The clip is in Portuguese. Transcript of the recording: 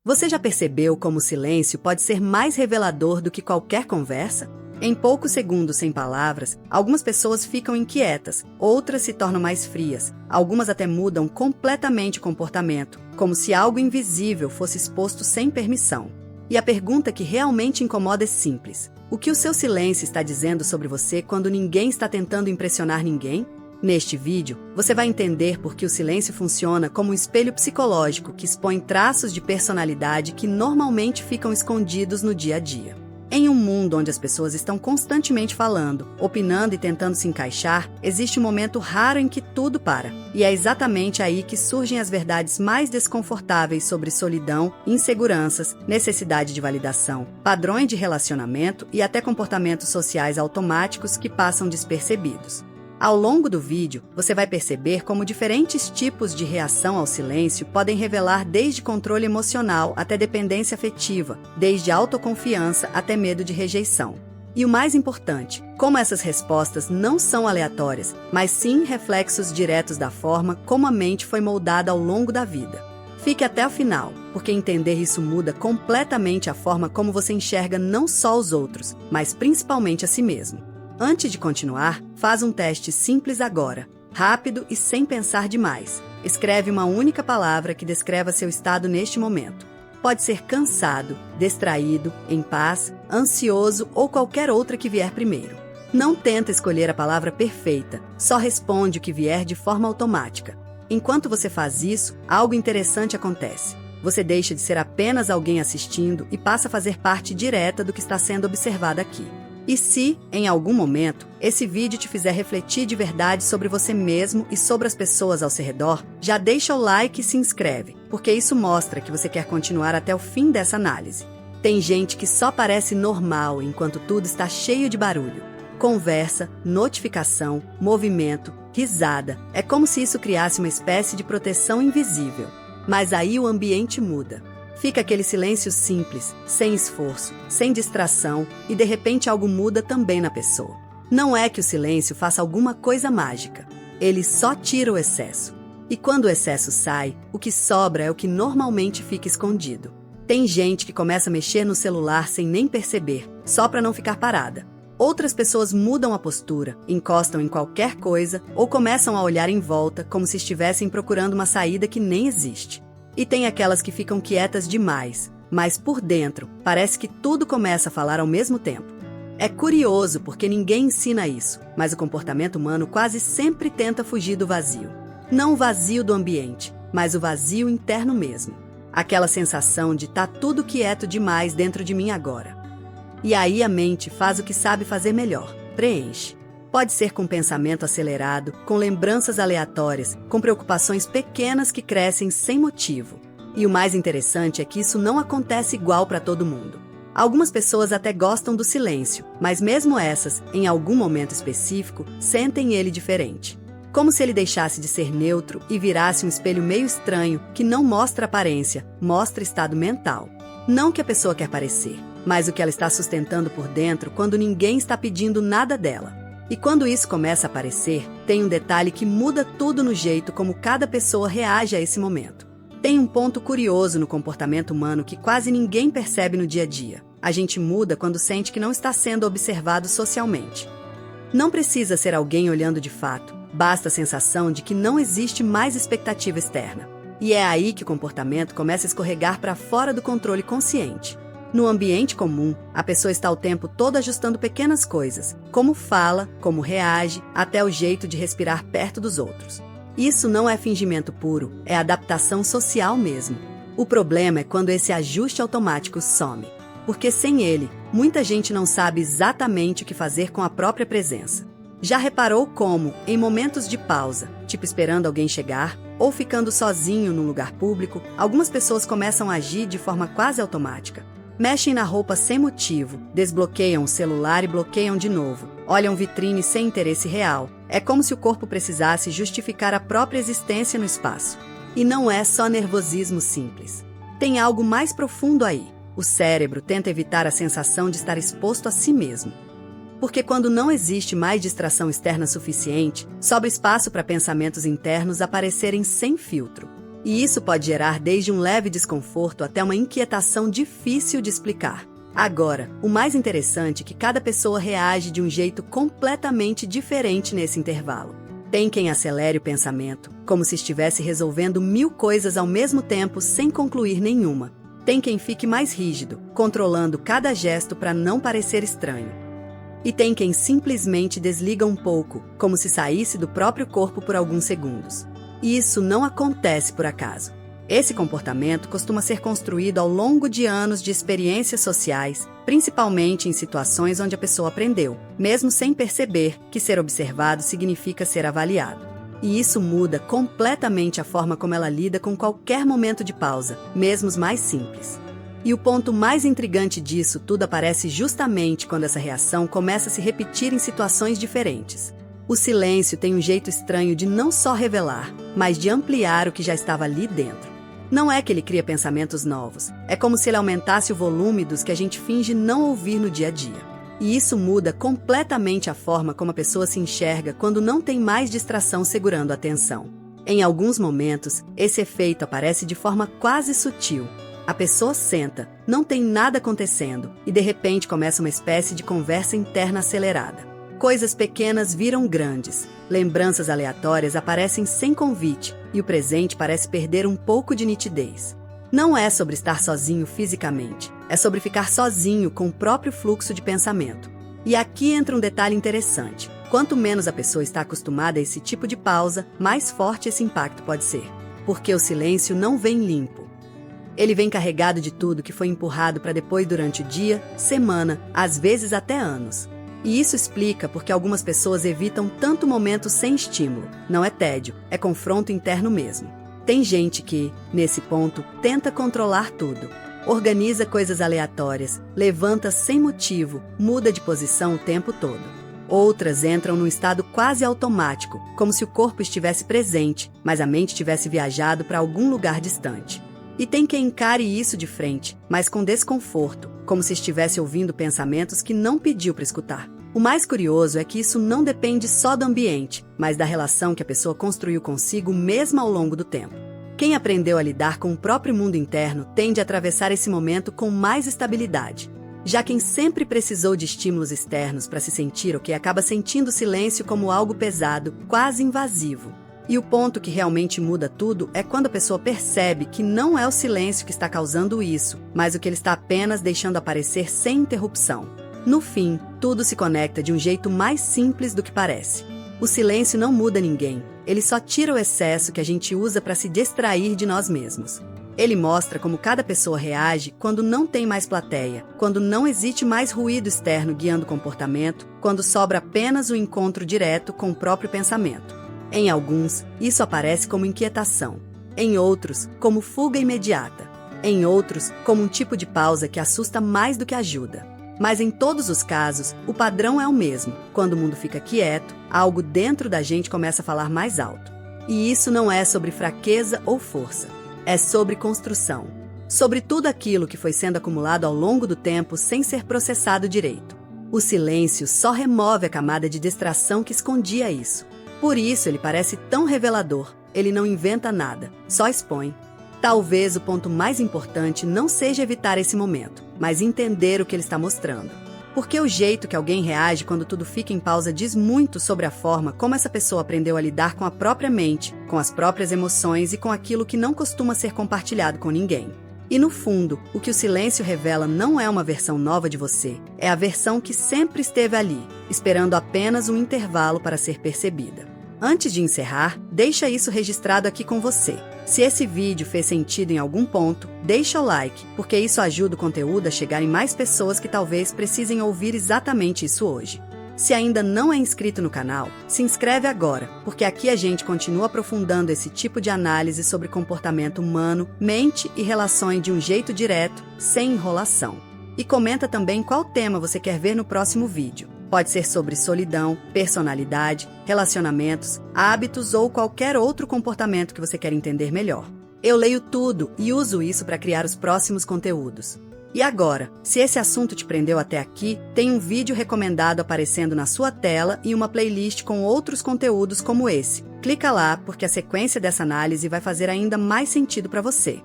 Você já percebeu como o silêncio pode ser mais revelador do que qualquer conversa? Em poucos segundos sem palavras, algumas pessoas ficam inquietas, outras se tornam mais frias, algumas até mudam completamente o comportamento, como se algo invisível fosse exposto sem permissão. E a pergunta que realmente incomoda é simples: o que o seu silêncio está dizendo sobre você quando ninguém está tentando impressionar ninguém? Neste vídeo, você vai entender por que o silêncio funciona como um espelho psicológico que expõe traços de personalidade que normalmente ficam escondidos no dia a dia. Em um mundo onde as pessoas estão constantemente falando, opinando e tentando se encaixar, existe um momento raro em que tudo para. E é exatamente aí que surgem as verdades mais desconfortáveis sobre solidão, inseguranças, necessidade de validação, padrões de relacionamento e até comportamentos sociais automáticos que passam despercebidos. Ao longo do vídeo, você vai perceber como diferentes tipos de reação ao silêncio podem revelar desde controle emocional até dependência afetiva, desde autoconfiança até medo de rejeição. E o mais importante, como essas respostas não são aleatórias, mas sim reflexos diretos da forma como a mente foi moldada ao longo da vida. Fique até o final, porque entender isso muda completamente a forma como você enxerga não só os outros, mas principalmente a si mesmo. Antes de continuar, faz um teste simples agora, rápido e sem pensar demais. Escreve uma única palavra que descreva seu estado neste momento. Pode ser cansado, distraído, em paz, ansioso ou qualquer outra que vier primeiro. Não tenta escolher a palavra perfeita, só responde o que vier de forma automática. Enquanto você faz isso, algo interessante acontece. Você deixa de ser apenas alguém assistindo e passa a fazer parte direta do que está sendo observado aqui. E se, em algum momento, esse vídeo te fizer refletir de verdade sobre você mesmo e sobre as pessoas ao seu redor, já deixa o like e se inscreve, porque isso mostra que você quer continuar até o fim dessa análise. Tem gente que só parece normal enquanto tudo está cheio de barulho. Conversa, notificação, movimento, risada. É como se isso criasse uma espécie de proteção invisível. Mas aí o ambiente muda. Fica aquele silêncio simples, sem esforço, sem distração, e de repente algo muda também na pessoa. Não é que o silêncio faça alguma coisa mágica. Ele só tira o excesso. E quando o excesso sai, o que sobra é o que normalmente fica escondido. Tem gente que começa a mexer no celular sem nem perceber, só para não ficar parada. Outras pessoas mudam a postura, encostam em qualquer coisa ou começam a olhar em volta como se estivessem procurando uma saída que nem existe. E tem aquelas que ficam quietas demais, mas por dentro, parece que tudo começa a falar ao mesmo tempo. É curioso porque ninguém ensina isso, mas o comportamento humano quase sempre tenta fugir do vazio. Não o vazio do ambiente, mas o vazio interno mesmo. Aquela sensação de tá tudo quieto demais dentro de mim agora. E aí a mente faz o que sabe fazer melhor, preenche. Pode ser com pensamento acelerado, com lembranças aleatórias, com preocupações pequenas que crescem sem motivo. E o mais interessante é que isso não acontece igual para todo mundo. Algumas pessoas até gostam do silêncio, mas mesmo essas, em algum momento específico, sentem ele diferente. Como se ele deixasse de ser neutro e virasse um espelho meio estranho que não mostra aparência, mostra estado mental. Não que a pessoa quer parecer, mas o que ela está sustentando por dentro quando ninguém está pedindo nada dela. E quando isso começa a aparecer, tem um detalhe que muda tudo no jeito como cada pessoa reage a esse momento. Tem um ponto curioso no comportamento humano que quase ninguém percebe no dia a dia. A gente muda quando sente que não está sendo observado socialmente. Não precisa ser alguém olhando de fato, basta a sensação de que não existe mais expectativa externa. E é aí que o comportamento começa a escorregar para fora do controle consciente. No ambiente comum, a pessoa está o tempo todo ajustando pequenas coisas, como fala, como reage, até o jeito de respirar perto dos outros. Isso não é fingimento puro, é adaptação social mesmo. O problema é quando esse ajuste automático some, porque sem ele, muita gente não sabe exatamente o que fazer com a própria presença. Já reparou como, em momentos de pausa, tipo esperando alguém chegar, ou ficando sozinho num lugar público, algumas pessoas começam a agir de forma quase automática? Mexem na roupa sem motivo, desbloqueiam o celular e bloqueiam de novo, olham vitrine sem interesse real. É como se o corpo precisasse justificar a própria existência no espaço. E não é só nervosismo simples. Tem algo mais profundo aí. O cérebro tenta evitar a sensação de estar exposto a si mesmo. Porque quando não existe mais distração externa suficiente, sobra espaço para pensamentos internos aparecerem sem filtro. E isso pode gerar desde um leve desconforto até uma inquietação difícil de explicar. Agora, o mais interessante é que cada pessoa reage de um jeito completamente diferente nesse intervalo. Tem quem acelere o pensamento, como se estivesse resolvendo 1000 coisas ao mesmo tempo sem concluir nenhuma. Tem quem fique mais rígido, controlando cada gesto para não parecer estranho. E tem quem simplesmente desliga um pouco, como se saísse do próprio corpo por alguns segundos. E isso não acontece por acaso. Esse comportamento costuma ser construído ao longo de anos de experiências sociais, principalmente em situações onde a pessoa aprendeu, mesmo sem perceber que ser observado significa ser avaliado. E isso muda completamente a forma como ela lida com qualquer momento de pausa, mesmo os mais simples. E o ponto mais intrigante disso tudo aparece justamente quando essa reação começa a se repetir em situações diferentes. O silêncio tem um jeito estranho de não só revelar, mas de ampliar o que já estava ali dentro. Não é que ele cria pensamentos novos, é como se ele aumentasse o volume dos que a gente finge não ouvir no dia a dia. E isso muda completamente a forma como a pessoa se enxerga quando não tem mais distração segurando a atenção. Em alguns momentos, esse efeito aparece de forma quase sutil. A pessoa senta, não tem nada acontecendo, e de repente começa uma espécie de conversa interna acelerada. Coisas pequenas viram grandes, lembranças aleatórias aparecem sem convite, e o presente parece perder um pouco de nitidez. Não é sobre estar sozinho fisicamente, é sobre ficar sozinho com o próprio fluxo de pensamento. E aqui entra um detalhe interessante. Quanto menos a pessoa está acostumada a esse tipo de pausa, mais forte esse impacto pode ser. Porque o silêncio não vem limpo. Ele vem carregado de tudo que foi empurrado para depois durante o dia, semana, às vezes até anos. E isso explica porque algumas pessoas evitam tanto momento sem estímulo. Não é tédio, é confronto interno mesmo. Tem gente que, nesse ponto, tenta controlar tudo. Organiza coisas aleatórias, levanta sem motivo, muda de posição o tempo todo. Outras entram num estado quase automático, como se o corpo estivesse presente, mas a mente tivesse viajado para algum lugar distante. E tem quem encare isso de frente, mas com desconforto, como se estivesse ouvindo pensamentos que não pediu para escutar. O mais curioso é que isso não depende só do ambiente, mas da relação que a pessoa construiu consigo mesmo ao longo do tempo. Quem aprendeu a lidar com o próprio mundo interno tende a atravessar esse momento com mais estabilidade. Já quem sempre precisou de estímulos externos para se sentir ok acaba sentindo o silêncio como algo pesado, quase invasivo. E o ponto que realmente muda tudo é quando a pessoa percebe que não é o silêncio que está causando isso, mas o que ele está apenas deixando aparecer sem interrupção. No fim, tudo se conecta de um jeito mais simples do que parece. O silêncio não muda ninguém, ele só tira o excesso que a gente usa para se distrair de nós mesmos. Ele mostra como cada pessoa reage quando não tem mais plateia, quando não existe mais ruído externo guiando o comportamento, quando sobra apenas o encontro direto com o próprio pensamento. Em alguns, isso aparece como inquietação. Em outros, como fuga imediata. Em outros, como um tipo de pausa que assusta mais do que ajuda. Mas em todos os casos, o padrão é o mesmo. Quando o mundo fica quieto, algo dentro da gente começa a falar mais alto. E isso não é sobre fraqueza ou força. É sobre construção. Sobre tudo aquilo que foi sendo acumulado ao longo do tempo sem ser processado direito. O silêncio só remove a camada de distração que escondia isso. Por isso ele parece tão revelador. Ele não inventa nada, só expõe. Talvez o ponto mais importante não seja evitar esse momento, mas entender o que ele está mostrando. Porque o jeito que alguém reage quando tudo fica em pausa diz muito sobre a forma como essa pessoa aprendeu a lidar com a própria mente, com as próprias emoções e com aquilo que não costuma ser compartilhado com ninguém. E no fundo, o que o silêncio revela não é uma versão nova de você, é a versão que sempre esteve ali, esperando apenas um intervalo para ser percebida. Antes de encerrar, deixa isso registrado aqui com você. Se esse vídeo fez sentido em algum ponto, deixa o like, porque isso ajuda o conteúdo a chegar em mais pessoas que talvez precisem ouvir exatamente isso hoje. Se ainda não é inscrito no canal, se inscreve agora, porque aqui a gente continua aprofundando esse tipo de análise sobre comportamento humano, mente e relações de um jeito direto, sem enrolação. E comenta também qual tema você quer ver no próximo vídeo. Pode ser sobre solidão, personalidade, relacionamentos, hábitos ou qualquer outro comportamento que você quer entender melhor. Eu leio tudo e uso isso para criar os próximos conteúdos. E agora, se esse assunto te prendeu até aqui, tem um vídeo recomendado aparecendo na sua tela e uma playlist com outros conteúdos como esse. Clica lá, porque a sequência dessa análise vai fazer ainda mais sentido para você.